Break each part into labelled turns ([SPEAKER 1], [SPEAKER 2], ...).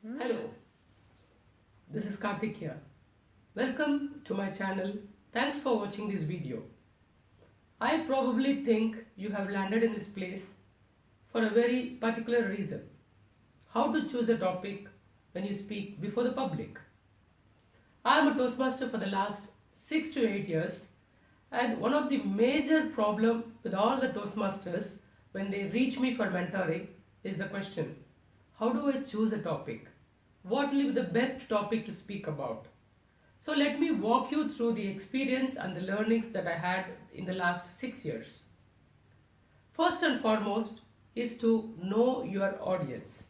[SPEAKER 1] Hello, this is Karthik here. Welcome to my channel. Thanks for watching this video. I probably think you have landed in this place for a very particular reason. How to choose a topic when you speak before the public. I am a Toastmaster for the last 6 to 8 years, and one of the major problem with all the Toastmasters when they reach me for mentoring is the question, how do I choose a topic? What will be the best topic to speak about? So let me walk you through the experience and the learnings that I had in the last 6 years. First and foremost is to know your audience.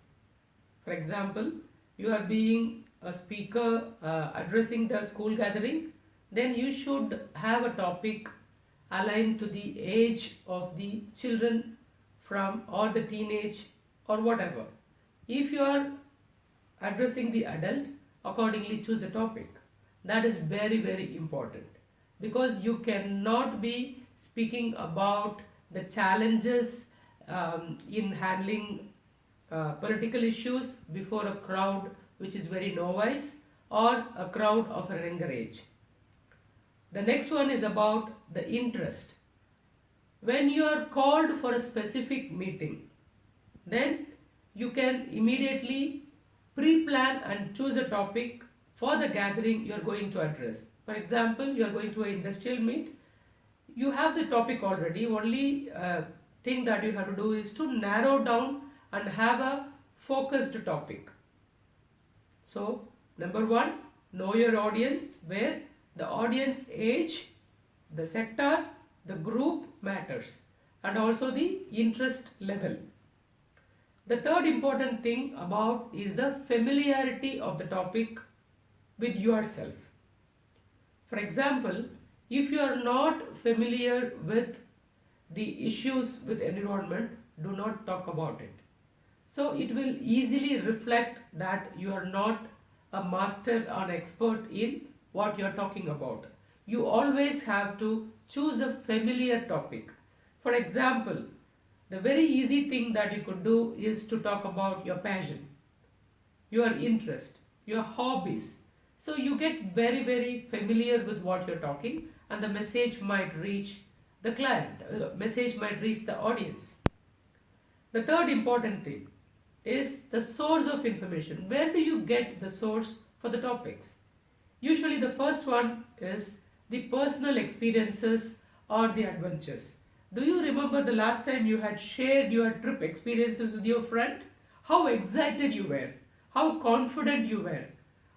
[SPEAKER 1] For example, you are being a speaker addressing the school gathering, then you should have a topic aligned to the age of the children from or the teenage or whatever. If you are addressing the adult, accordingly choose a topic. That is very important because you cannot be speaking about the challenges in handling political issues before a crowd which is very novice or a crowd of a younger age. The next one is about the interest. When you are called for a specific meeting, then you can immediately pre-plan and choose a topic for the gathering you are going to address. For example, you are going to an industrial meet, you have the topic already, only thing that you have to do is to narrow down and have a focused topic. So, number one, know your audience, where the audience age, the sector, the group matters, and also the interest level. The third important thing about is the familiarity of the topic with yourself. For example, if you are not familiar with the issues with environment, do not talk about it. So it will easily reflect that you are not a master or expert in what you are talking about. You always have to choose a familiar topic. For example, the very easy thing that you could do is to talk about your passion, your interest, your hobbies. So you get very familiar with what you're talking, and the message might reach the client, message might reach the audience. The third important thing is the source of information. Where do you get the source for the topics? Usually the first one is the personal experiences or the adventures. Do you remember the last time you had shared your trip experiences with your friend? How excited you were, how confident you were,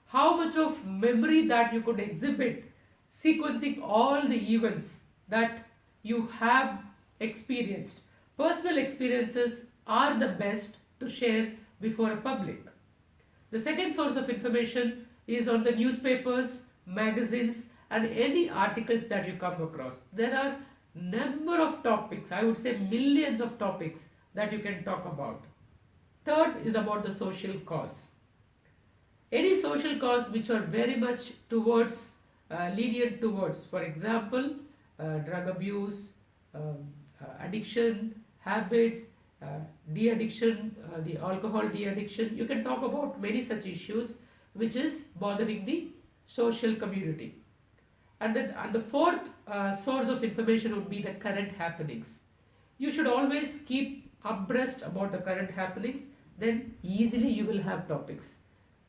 [SPEAKER 1] how much of memory that you could exhibit, sequencing all the events that you have experienced. Personal experiences are the best to share before a public. The second source of information is on the newspapers, magazines, and any articles that you come across. There are number of topics, I would say millions of topics that you can talk about. Third is about the social cause. Any social cause which are very much towards, lenient towards, for example, drug abuse, addiction, habits, de-addiction, the alcohol de-addiction. You can talk about many such issues which is bothering the social community. And the fourth source of information would be the current happenings. You should always keep abreast about the current happenings, then easily you will have topics.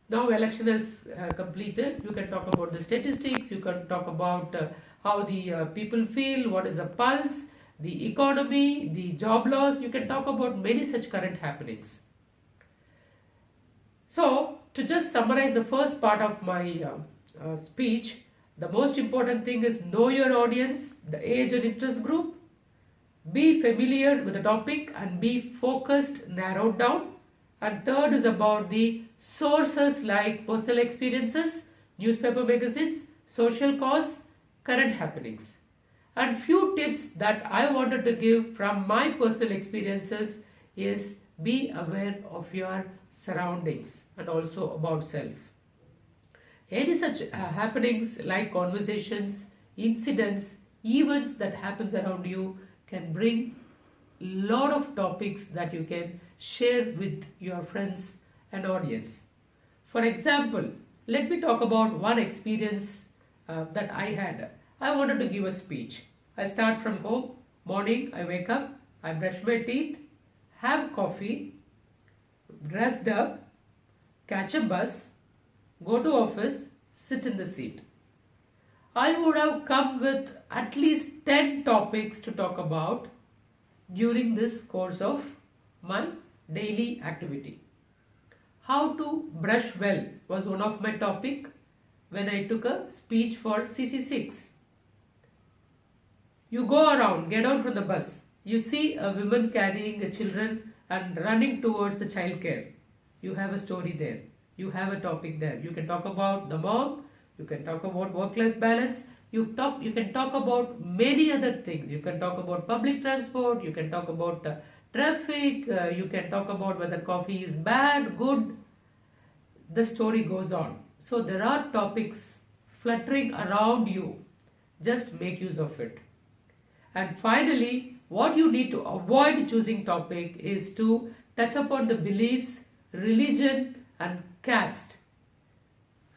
[SPEAKER 1] Now election is completed, you can talk about the statistics, you can talk about how the people feel, what is the pulse, the economy, the job loss. You can talk about many such current happenings. So to just summarize the first part of my speech, the most important thing is know your audience, the age and interest group, be familiar with the topic and be focused, narrowed down. And third is about the sources like personal experiences, newspaper magazines, social cause, current happenings. And few tips that I wanted to give from my personal experiences is be aware of your surroundings and also about self. Any such happenings like conversations, incidents, events that happens around you can bring lot of topics that you can share with your friends and audience. For example, let me talk about one experience that I had. I wanted to give a speech. I start from home, morning, I wake up, I brush my teeth, have coffee, dressed up, catch a bus, go to office, sit in the seat. I would have come with at least 10 topics to talk about during this course of my daily activity. How to brush well was one of my topic when I took a speech for CC6. You go around, get down from the bus. You see a woman carrying the children and running towards the child care. You have a story there. You have a topic there. You can talk about the mom. You can talk about work-life balance. You can talk about many other things. You can talk about public transport. You can talk about traffic. You can talk about whether coffee is bad, good. The story goes on. So there are topics fluttering around you. Just make use of it. And finally, what you need to avoid choosing topic is to touch upon the beliefs, religion and caste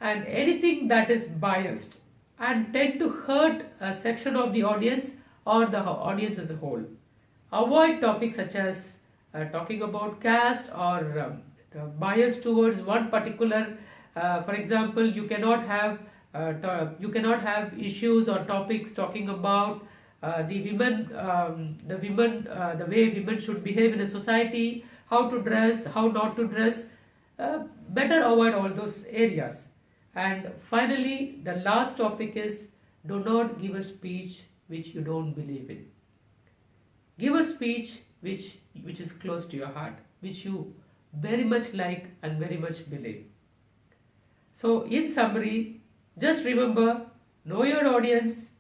[SPEAKER 1] and anything that is biased and tend to hurt a section of the audience or the audience as a whole. Avoid topics such as talking about caste or bias towards one particular. For example, you cannot have issues or topics talking about the way women should behave in a society, how to dress, how not to dress. Better avoid all those areas. And finally, the last topic is do not give a speech which you don't believe in. Give a speech which is close to your heart, which you very much like and very much believe. So in summary, just remember, know your audience,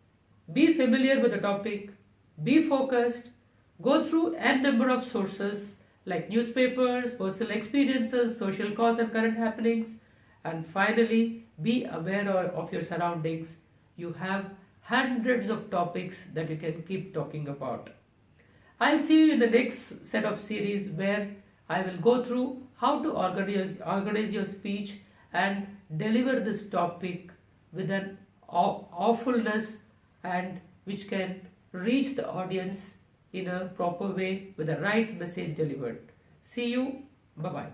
[SPEAKER 1] be familiar with the topic, be focused, go through n number of sources like newspapers, personal experiences, social cause and current happenings, and finally be aware of your surroundings. You have hundreds of topics that you can keep talking about. I'll see you in the next set of series where I will go through how to organize your speech and deliver this topic with an awfulness and which can reach the audience in a proper way with the right message delivered. See you. Bye-bye.